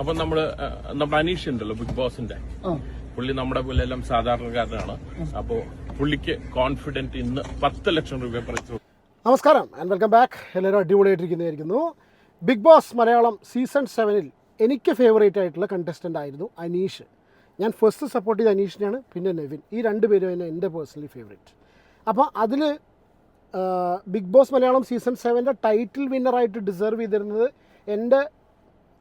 അപ്പൊ നമ്മുടെ അനീഷ് ഉണ്ടല്ലോ ബിഗ് ബോസിന്റെ പുള്ളി നമ്മുടെ പോലെ എല്ലാം സാധാരണക്കാരനാണ്. അപ്പോ പുള്ളിക്ക് കോൺഫിഡന്റ് ഇന്ന് 10 ലക്ഷം രൂപ പ്രൈസ്. നമസ്കാരം ആൻഡ് വെൽക്കം ബാക്ക്. എല്ലാവരും അടിപൊളിയായിട്ടിരിക്കുന്നതായിരിക്കുന്നു. ബിഗ് ബോസ് മലയാളം സീസൺ 7 എനിക്ക് ഫേവറേറ്റ് ആയിട്ടുള്ള കണ്ടസ്റ്റൻ്റ് ആയിരുന്നു അനീഷ്. ഞാൻ ഫസ്റ്റ് സപ്പോർട്ട് ചെയ്ത അനീഷിനെയാണ്, പിന്നെ നെവിൻ. ഈ രണ്ട് പേരും തന്നെ എൻ്റെ പേഴ്സണലി ഫേവറേറ്റ്. അപ്പോൾ അതിൽ Bigg Boss Malayalam season 7 title വിന്നറായിട്ട് ഡിസേർവ് ചെയ്തിരുന്നത് എൻ്റെ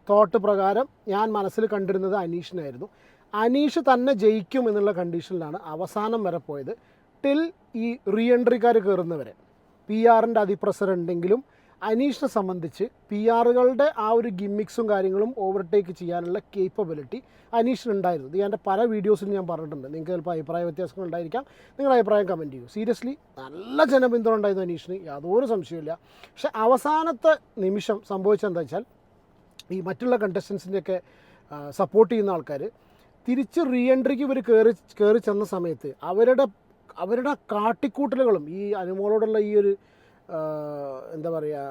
തോട്ട് പ്രകാരം ഞാൻ മനസ്സിൽ കണ്ടിരുന്നത് അനീഷിനായിരുന്നു. അനീഷ് തന്നെ ജയിക്കും എന്നുള്ള കണ്ടീഷനിലാണ് അവസാനം വരെ പോയത്. ടിൽ ഈ റീ എൻട്രിക്കാർ കയറുന്നവരെ PR-ൻ്റെ അതിപ്രസരം ഉണ്ടെങ്കിലും അനീഷിനെ സംബന്ധിച്ച് PR-കളുടെ ആ ഒരു ഗിമ്മിക്സും കാര്യങ്ങളും ഓവർടേക്ക് ചെയ്യാനുള്ള കേപ്പബിലിറ്റി അനീഷിനുണ്ടായിരുന്നു. ഇത് എൻ്റെ പല വീഡിയോസിലും ഞാൻ പറഞ്ഞിട്ടുണ്ട്. നിങ്ങൾക്ക് ചിലപ്പോൾ അഭിപ്രായ വ്യത്യാസങ്ങൾ ഉണ്ടായിരിക്കാം. നിങ്ങളുടെ അഭിപ്രായം കമൻറ്റ് ചെയ്യൂ. സീരിയസ്ലി നല്ല ജനപിന്തുണ ഉണ്ടായിരുന്നു അനീഷിന്, യാതൊരു സംശയമില്ല. പക്ഷേ അവസാനത്തെ നിമിഷം സംഭവിച്ചതെന്താ വെച്ചാൽ, ഈ മറ്റുള്ള കണ്ടസ്റ്റൻസിൻ്റെയൊക്കെ സപ്പോർട്ട് ചെയ്യുന്ന ആൾക്കാർ തിരിച്ച് റീ എൻട്രിക്ക് ഇവർ കയറി ചെന്ന സമയത്ത് അവരുടെ കാട്ടിക്കൂട്ടലുകളും ഈ അനുമോളോടുള്ള ഈ ഒരു എന്താ പറയുക,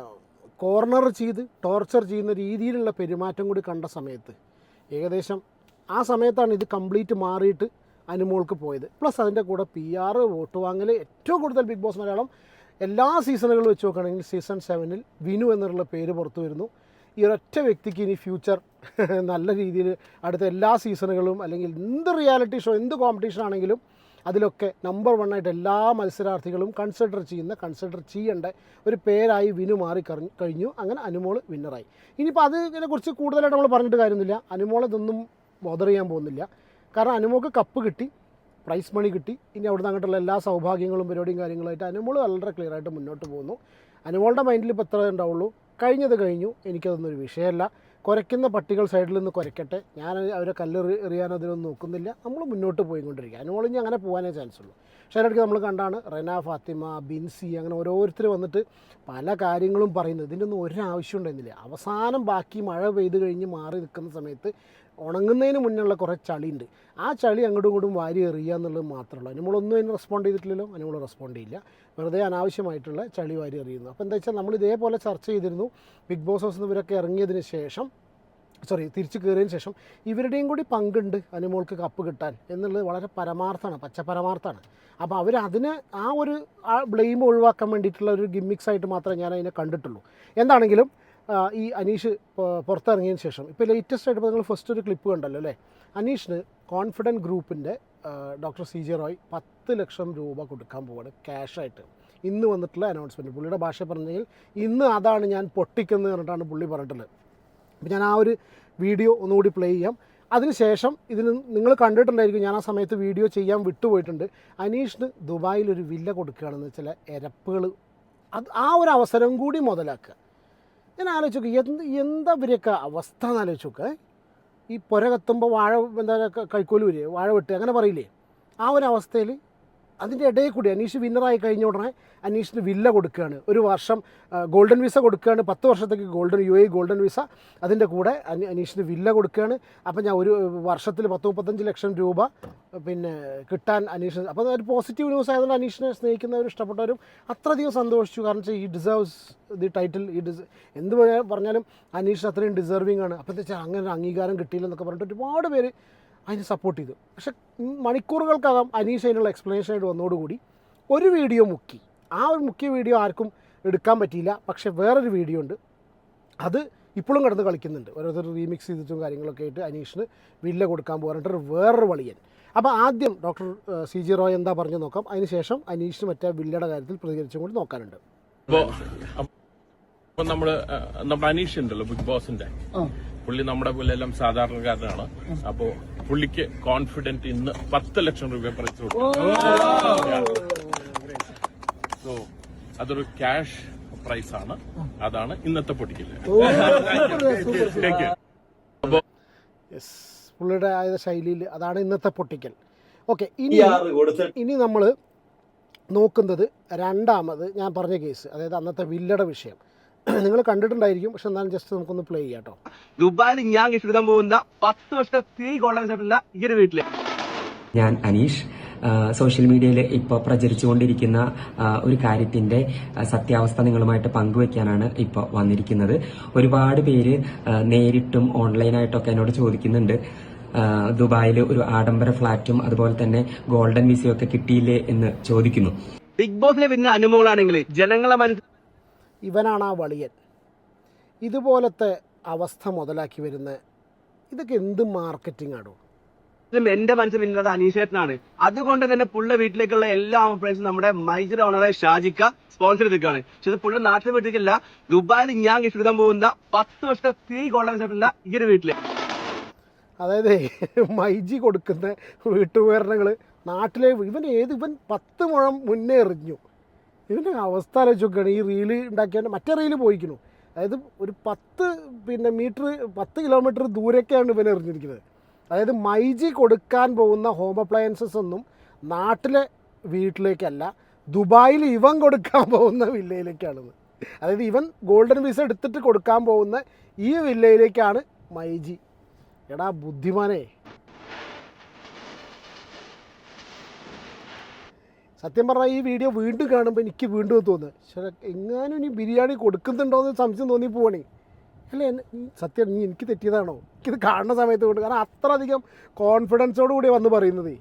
കോർണർ ചെയ്ത് ടോർച്ചർ ചെയ്യുന്ന രീതിയിലുള്ള പെരുമാറ്റം കൂടി കണ്ട സമയത്ത് ഏകദേശം ആ സമയത്താണ് ഇത് കംപ്ലീറ്റ് മാറിയിട്ട് അനുമോൾക്ക് പോയത്. പ്ലസ് അതിൻ്റെ കൂടെ PR വോട്ട് വാങ്ങൽ ഏറ്റവും കൂടുതൽ ബിഗ് ബോസ് മലയാളം എല്ലാ സീസണുകളും വെച്ച് നോക്കുകയാണെങ്കിൽ സീസൺ 7 വിനു എന്നുള്ള പേര് പുറത്തു വരുന്നു. ഈ ഒരൊറ്റ വ്യക്തിക്ക് ഇനി ഫ്യൂച്ചർ നല്ല രീതിയിൽ അടുത്ത എല്ലാ സീസണുകളും അല്ലെങ്കിൽ എന്ത് റിയാലിറ്റി ഷോ എന്ത് കോമ്പറ്റീഷൻ ആണെങ്കിലും അതിലൊക്കെ നമ്പർ 1 ആയിട്ട് എല്ലാ മത്സരാർത്ഥികളും കൺസിഡർ ചെയ്യേണ്ട ഒരു പേരായി വിനു മാറി കഴിഞ്ഞു. അങ്ങനെ അനുമോൾ വിന്നറായി. ഇനിയിപ്പോൾ അതിനെക്കുറിച്ച് കൂടുതലായിട്ട് നമ്മൾ പറഞ്ഞിട്ട് കാര്യമൊന്നുമില്ല. അനുമോൾ ഇതൊന്നും ബോദർ ചെയ്യാൻ പോകുന്നില്ല. കാരണം അനുമോൾക്ക് കപ്പ് കിട്ടി, പ്രൈസ് മണി കിട്ടി. ഇനി അവിടുന്ന് അങ്ങോട്ടുള്ള എല്ലാ സൗഭാഗ്യങ്ങളും പരിപാടിയും കാര്യങ്ങളായിട്ട് അനുമോൾ വളരെ ക്ലിയർ ആയിട്ട് മുന്നോട്ട് പോകുന്നു. അനുമോളുടെ മൈൻഡിൽ ഇപ്പോൾ എത്ര ഉണ്ടാവുള്ളൂ, കഴിഞ്ഞത് കഴിഞ്ഞു, എനിക്കതൊന്നൊരു വിഷയമല്ല. കുരയ്ക്കുന്ന പട്ടികൾ സൈഡിൽ നിന്ന് കുരയ്ക്കട്ടെ, ഞാൻ അവരെ എറിയാനതിനൊന്നും നോക്കുന്നില്ല. നമ്മൾ മുന്നോട്ട് പോയിക്കൊണ്ടിരിക്കുക. അനുമോളിഞ്ഞ് അങ്ങനെ പോകാനേ ചാൻസ് ഉള്ളൂ. പക്ഷേ അതിനിടയ്ക്ക് നമ്മൾ കണ്ടാണ് റെന, ഫാത്തിമ, ബിൻസി അങ്ങനെ ഓരോരുത്തർ വന്നിട്ട് പല കാര്യങ്ങളും പറയുന്നത്. ഇതിൻ്റെയൊന്നും ഒരാവശ്യം ഉണ്ടായിരുന്നില്ല. അവസാനം ബാക്കി മഴ പെയ്ത് കഴിഞ്ഞ് മാറി നിൽക്കുന്ന സമയത്ത് ഉണങ്ങുന്നതിന് മുന്നുള്ള കുറേ ചളിയുണ്ട്. ആ ചളി അങ്ങോട്ടും ഇങ്ങോട്ടും വാരി എറിയുക എന്നുള്ളത് മാത്രമേ ഉള്ളൂ. അനുമോളൊന്നും അതിന് റെസ്പോണ്ട് ചെയ്തിട്ടില്ലല്ലോ. അനുമോൾ റെസ്പോണ്ട് ചെയ്യില്ല, വെറുതെ അനാവശ്യമായിട്ടുള്ള ചളി വാരി എറിയുന്നു. അപ്പോൾ എന്താ വെച്ചാൽ നമ്മൾ ഇതേപോലെ ചർച്ച ചെയ്തിരുന്നു. ബിഗ് ബോസ് ഹൗസിൽ നിന്ന് ഇവരൊക്കെ ഇറങ്ങിയതിന് ശേഷം തിരിച്ച് കയറിയതിന് ശേഷം ഇവരുടെയും കൂടി പങ്കുണ്ട് അനുമോൾക്ക് കപ്പ് കിട്ടാൻ എന്നുള്ളത് വളരെ പരമാർത്ഥമാണ്, പരമാർത്ഥമാണ്. അപ്പോൾ അവരതിന് ആ ബ്ലെയിം ഒഴിവാക്കാൻ വേണ്ടിയിട്ടുള്ള ഒരു ഗിമ്മിക്സ് ആയിട്ട് മാത്രമേ ഞാൻ അതിനെ കണ്ടിട്ടുള്ളൂ. എന്താണെങ്കിലും ഈ അനീഷ് പുറത്തിറങ്ങിയതിന് ശേഷം ഇപ്പോൾ ലേറ്റസ്റ്റ് ആയിട്ട് ഇപ്പോൾ നിങ്ങൾ ഫസ്റ്റ് ഒരു ക്ലിപ്പ് കണ്ടല്ലോ അല്ലേ, അനീഷിന് കോൺഫിഡൻറ്റ് ഗ്രൂപ്പിൻ്റെ ഡോക്ടർ CJ റോയ് 10 ലക്ഷം രൂപ കൊടുക്കാൻ പോവാണ് ക്യാഷായിട്ട്. ഇന്ന് വന്നിട്ടുള്ള അനൗൺസ്മെൻറ്റ്. പുള്ളിയുടെ ഭാഷ പറഞ്ഞെങ്കിൽ ഇന്ന് അതാണ് ഞാൻ പൊട്ടിക്കുന്നത് പറഞ്ഞിട്ടാണ് പുള്ളി പറഞ്ഞിട്ടുള്ളത്. അപ്പോൾ ഞാൻ ആ ഒരു വീഡിയോ ഒന്നുകൂടി പ്ലേ ചെയ്യാം. അതിനുശേഷം ഇതിന് നിങ്ങൾ കണ്ടിട്ടുണ്ടായിരിക്കും, ഞാൻ ആ സമയത്ത് വീഡിയോ ചെയ്യാൻ വിട്ടുപോയിട്ടുണ്ട്. അനീഷിന് ദുബായിലൊരു വില്ല കൊടുക്കുകയാണെന്ന് ചില എരപ്പുകൾ, ആ ഒരു അവസരം കൂടി മുതലാക്കുക. ഞാൻ ആലോചിച്ച് നോക്കുക, എന്താ ഇവരെയൊക്കെ അവസ്ഥ എന്ന് ആലോചിച്ച് നോക്കുക. ഈ പുര കത്തുമ്പോൾ വാഴ എന്താ കൈക്കോല് വരിക, വാഴ വെട്ടുക അങ്ങനെ പറയില്ലേ, ആ ഒരു അവസ്ഥയിൽ അതിൻ്റെ ഇടയിൽ കൂടി അനീഷ് വിന്നറായി കഴിഞ്ഞ ഉടനെ അനീഷിന് വില്ല കൊടുക്കുകയാണ്. ഒരു വർഷം ഗോൾഡൻ വിസ കൊടുക്കുകയാണ്, 10 വർഷത്തേക്ക് UAE ഗോൾഡൻ വിസ. അതിൻ്റെ കൂടെ അനീഷിന് വില്ല കൊടുക്കുകയാണ്. അപ്പോൾ ഞാൻ ഒരു വർഷത്തിൽ 10-35 ലക്ഷം രൂപ പിന്നെ കിട്ടാൻ അനീഷ്. അപ്പോൾ ഒരു പോസിറ്റീവ് ന്യൂസ് ആയതുകൊണ്ട് അനീഷിനെ സ്നേഹിക്കുന്നവരും ഇഷ്ടപ്പെട്ടവരും അത്രയധികം സന്തോഷിച്ചു. കാരണം വെച്ചാൽ ഈ ഡിസേർവ്സ് ദി ടൈറ്റിൽ, എന്ത് പറഞ്ഞാലും അനീഷ് അത്രയും ഡിസേർവിംഗ് ആണ്. അപ്പോൾ എന്താ വെച്ചാൽ അങ്ങനെ ഒരു അംഗീകാരം കിട്ടിയില്ലെന്നൊക്കെ പറഞ്ഞിട്ട് ഒരുപാട് പേര് അതിന് സപ്പോർട്ട് ചെയ്തു. പക്ഷെ മണിക്കൂറുകൾക്കകം അനീഷ് അതിനുള്ള എക്സ്പ്ലനേഷനായിട്ട് വന്നതോടുകൂടി ഒരു വീഡിയോ മുക്കി. ആ ഒരു മുക്കിയ വീഡിയോ ആർക്കും എടുക്കാൻ പറ്റിയില്ല. പക്ഷേ വേറൊരു വീഡിയോ ഉണ്ട്, അത് ഇപ്പോഴും കിടന്ന് കളിക്കുന്നുണ്ട്. ഓരോരുത്തർ റീമിക്സ് ചെയ്തിട്ടും കാര്യങ്ങളൊക്കെ ആയിട്ട് അനീഷിന് വില്ല കൊടുക്കാൻ പോകാനായിട്ട് വേറൊരു വളിയൻ. അപ്പോൾ ആദ്യം ഡോക്ടർ CJ റോയ് എന്താ പറഞ്ഞു നോക്കാം. അതിനുശേഷം അനീഷിന് മറ്റേ വില്ലയുടെ കാര്യത്തിൽ പ്രതികരിച്ചും കൂടി നോക്കാനുണ്ട്. അപ്പോൾ നമ്മുടെ അനീഷ് ഉണ്ടല്ലോ ബിഗ് ബോസിന്റെ, പുള്ളി നമ്മുടെ പോലെ എല്ലാം സാധാരണക്കാരനാണ്. അപ്പോൾ പുള്ളിക്ക് കോൺഫിഡന്റ് ഇന്ന് 10 ലക്ഷം രൂപ പ്രൈസ് കൊടുക്കും. സോ അതൊരു ക്യാഷ് പ്രൈസ് ആണ്. അതാണ് ഇന്നത്തെ പൊട്ടിക്കല്. പുള്ളിയുടെ ആയ ശൈലിയിൽ അതാണ് ഇന്നത്തെ പൊട്ടിക്കൽ. ഓക്കെ, ഇനി നമ്മൾ നോക്കുന്നത് രണ്ടാമത് ഞാൻ പറഞ്ഞ കേസ്, അതായത് അന്നത്തെ വില്ലയുടെ വിഷയം. നിങ്ങൾ കണ്ടിട്ടുണ്ടായിരിക്കും, പക്ഷെ എന്നാലും ജസ്റ്റ് നമുക്കൊന്ന് പ്ലേ ചെയ്യാം കേട്ടോ. ദുബായിൽ ഞാൻ എടുക്കാൻ പോകുന്ന 10 വർഷത്തെ 3 ഗോൾഡൻ വിസ ഈ ഒരു വീട്ടില് ഞാൻ അനീഷ്. സോഷ്യൽ മീഡിയയിൽ ഇപ്പോൾ പ്രചരിച്ചുകൊണ്ടിരിക്കുന്ന ഒരു കാര്യത്തിന്റെ സത്യാവസ്ഥ നിങ്ങളുമായിട്ട് പങ്കുവെക്കാനാണ് ഇപ്പോൾ വന്നിരിക്കുന്നത്. ഒരുപാട് പേര് നേരിട്ടും ഓൺലൈനായിട്ടൊക്കെ എന്നോട് ചോദിക്കുന്നുണ്ട്, ദുബായിൽ ഒരു ആഡംബര ഫ്ളാറ്റും അതുപോലെ തന്നെ ഗോൾഡൻ വിസയും ഒക്കെ കിട്ടിയില്ലേ എന്ന് ചോദിക്കുന്നു. ബിഗ് ബോസിലെ പിന്നെ അനുമോളാണെങ്കിൽ ജനങ്ങളെ ഇവനാണ് ആ വളിയൻ. ഇതുപോലത്തെ അവസ്ഥ മുതലാക്കി വരുന്ന ഇതൊക്കെ എന്ത് മാർക്കറ്റിംഗ് ആണോ? എന്റെ മനസ്സിൽ പിന്നുള്ളത് അനീഷേട്ടനാണ്. അതുകൊണ്ട് തന്നെ പുള്ള വീട്ടിലേക്കുള്ള എല്ലാ ഓപ്പറേഷനും നമ്മുടെ മൈജർ ഓണറെ ഷാജിക്ക സ്പോൺസർ ചെയ്തിരിക്കുകയാണ്. പക്ഷെ ഇത് പുള്ള നാട്ടിൽ വീട്ടിലേക്കല്ല, ദുബായിൽ ഞാൻ ഗിഫ്റ്റ് എടുക്കാൻ പോകുന്ന 10 വർഷത്തെ ഫ്രീ ഗോൾഡൻ വിസ ഈ ഒരു വീട്ടില്. അതായത് മൈജി കൊടുക്കുന്ന വീട്ടുപകരണങ്ങൾ നാട്ടിലെ ഇവൻ 10 മുഴം മുന്നേ എറിഞ്ഞു. ഇവൻ്റെ അവസ്ഥ ആലോചിച്ച് നോക്കുകയാണ്. ഈ റീല് ഉണ്ടാക്കിയാൽ മറ്റേ റീല് പോയിക്കുന്നു. അതായത് ഒരു 10 കിലോമീറ്റർ ദൂരേക്കാണ് ഇവൻ എറിഞ്ഞിരിക്കുന്നത്. അതായത് മൈജി കൊടുക്കാൻ പോകുന്ന ഹോം അപ്ലയൻസസ് ഒന്നും നാട്ടിലെ വീട്ടിലേക്കല്ല, ദുബായിൽ ഇവൻ കൊടുക്കാൻ പോകുന്ന വില്ലയിലേക്കാണെന്ന്. അതായത് ഇവൻ ഗോൾഡൻ വിസ എടുത്തിട്ട് കൊടുക്കാൻ പോകുന്ന ഈ വില്ലയിലേക്കാണ് മൈജി. എടാ ബുദ്ധിമാനെ, സത്യം പറഞ്ഞാൽ ഈ വീഡിയോ വീണ്ടും കാണുമ്പോൾ എനിക്ക് വീണ്ടും തോന്നുന്നത്, പക്ഷേ എങ്ങാനും ഇനി ബിരിയാണി കൊടുക്കുന്നുണ്ടോ എന്ന് സംശയം തോന്നി പോവാണേ. അല്ലേ, സത്യം നീ എനിക്ക് തെറ്റിയതാണോ? എനിക്കിത് കാണുന്ന സമയത്ത് കൊണ്ട്, കാരണം അത്ര അധികം കോൺഫിഡൻസോട് കൂടി വന്ന് പറയുന്നത്.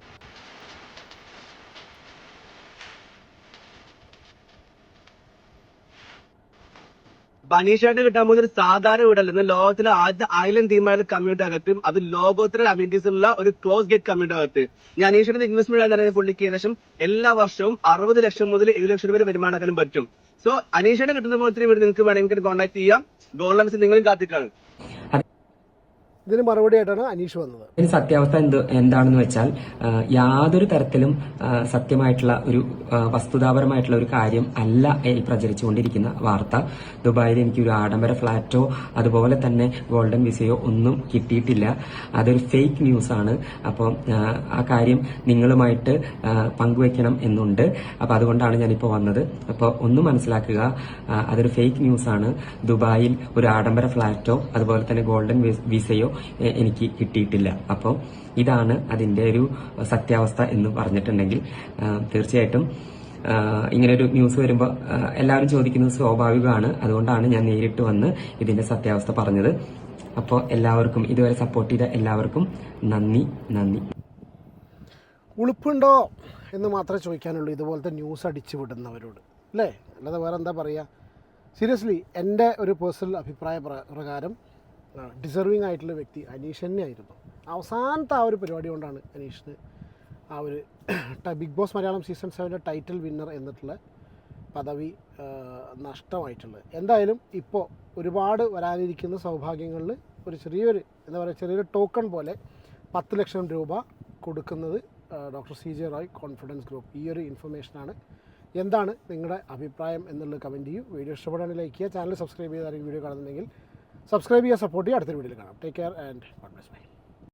ബനീഷായിട്ട് കിട്ടാൻ പോകുന്ന ഒരു സാധാരണ വീടല്ല, ഇന്ന് ലോകത്തിലെ ആദ്യത്തെ ഐലൻഡ് തീമായ കമ്മ്യൂണിറ്റി അകത്തും അത് ലോകോത്തര അമ്യൂണിറ്റീസ് ഉള്ള ഒരു ക്ലോസ് ഗേറ്റ് കമ്മ്യൂണിറ്റി അകത്ത് ഞാൻ അനീഷയുടെ ഇൻവെസ്റ്റ്മെന്റ് എന്ന് പുള്ളിക്ക് ഏകദേശം എല്ലാ വർഷവും 60 ലക്ഷം മുതൽ 7 ലക്ഷം രൂപ വരുമാനമാക്കാനും പറ്റും. സോ അനീഷയുടെ കിട്ടുന്ന പോലത്തെ വീട് നിങ്ങൾക്ക് വേണമെങ്കിൽ കോൺടാക്ട് ചെയ്യാം. ഗോൾഡൻ വിസ നിങ്ങളും കാത്തിക്കാണ്. ഇതിന് മറുപടി ആയിട്ടാണ് അനീഷ് വന്നത്. ഇതിന് സത്യാവസ്ഥ എന്താണെന്ന് വെച്ചാൽ യാതൊരു തരത്തിലും സത്യമായിട്ടുള്ള ഒരു വസ്തുതാപരമായിട്ടുള്ള ഒരു കാര്യം അല്ല ഈ പ്രചരിച്ചുകൊണ്ടിരിക്കുന്ന വാർത്ത. ദുബായിൽ എനിക്ക് ഒരു ആഡംബര ഫ്ളാറ്റോ അതുപോലെ തന്നെ ഗോൾഡൻ വിസയോ ഒന്നും കിട്ടിയിട്ടില്ല. അതൊരു ഫേക്ക് ന്യൂസ് ആണ്. അപ്പോൾ ആ കാര്യം നിങ്ങളുമായിട്ട് പങ്കുവെക്കണം എന്നുണ്ട്. അപ്പോൾ അതുകൊണ്ടാണ് ഞാനിപ്പോൾ വന്നത്. അപ്പോൾ ഒന്ന് മനസ്സിലാക്കുക, അതൊരു ഫേക്ക് ന്യൂസ് ആണ്. ദുബായിൽ ഒരു ആഡംബര ഫ്ളാറ്റോ അതുപോലെ തന്നെ ഗോൾഡൻ വിസയോ എനിക്ക് കിട്ടിയിട്ടില്ല. അപ്പോൾ ഇതാണ് അതിന്റെ ഒരു സത്യാവസ്ഥ എന്ന് പറഞ്ഞിട്ടുണ്ടെങ്കിൽ തീർച്ചയായിട്ടും ഇങ്ങനൊരു ന്യൂസ് വരുമ്പോൾ എല്ലാവരും ചോദിക്കുന്നത് സ്വാഭാവികമാണ്. അതുകൊണ്ടാണ് ഞാൻ നേരിട്ട് വന്ന് ഇതിന്റെ സത്യാവസ്ഥ പറഞ്ഞത്. അപ്പോൾ എല്ലാവർക്കും ഇതുവരെ സപ്പോർട്ട് ചെയ്ത എല്ലാവർക്കും നന്ദി. ഉളുപ്പുണ്ടോ എന്ന് മാത്രമേ ചോദിക്കാനുള്ളൂ ഇതുപോലത്തെ ന്യൂസ് അടിച്ചു വിടുന്നവരോട്, അല്ലേ? അല്ലാതെ വേറെ എന്താ പറയുക? സീരിയസ്ലി എൻ്റെ ഒരു പേഴ്സണൽ അഭിപ്രായ പ്രകാരം ഡിസർവിങ് ആയിട്ടുള്ള വ്യക്തി അനീഷ് തന്നെയായിരുന്നു. അവസാനത്തെ ആ ഒരു പരിപാടി കൊണ്ടാണ് അനീഷിന് ആ ഒരു Bigg Boss Malayalam season 7 title winner എന്നിട്ടുള്ള പദവി നഷ്ടമായിട്ടുള്ളത്. എന്തായാലും ഇപ്പോൾ ഒരുപാട് വരാനിരിക്കുന്ന സൗഭാഗ്യങ്ങളിൽ ഒരു ചെറിയൊരു ടോക്കൺ പോലെ 10 ലക്ഷം രൂപ കൊടുക്കുന്നത് doctor CJ Roy confidence group. ഈ ഒരു ഇൻഫർമേഷനാണ്. എന്താണ് നിങ്ങളുടെ അഭിപ്രായം എന്നുള്ളത് കമൻറ്റ് ചെയ്യൂ. വീഡിയോ ഇഷ്ടപ്പെടുകയാണെങ്കിൽ ലൈക്ക് ചെയ്യുക. ചാനൽ സബ്സ്ക്രൈബ് ചെയ്തായിരിക്കും വീഡിയോ കാണുന്നുണ്ടെങ്കിൽ സബ്സ്ക്രൈബ് ചെയ്യുക, സപ്പോർട്ട് ചെയ്യുക. അടുത്തൊരു വീഡിയോയിൽ കാണാം. Take care and God bless. By.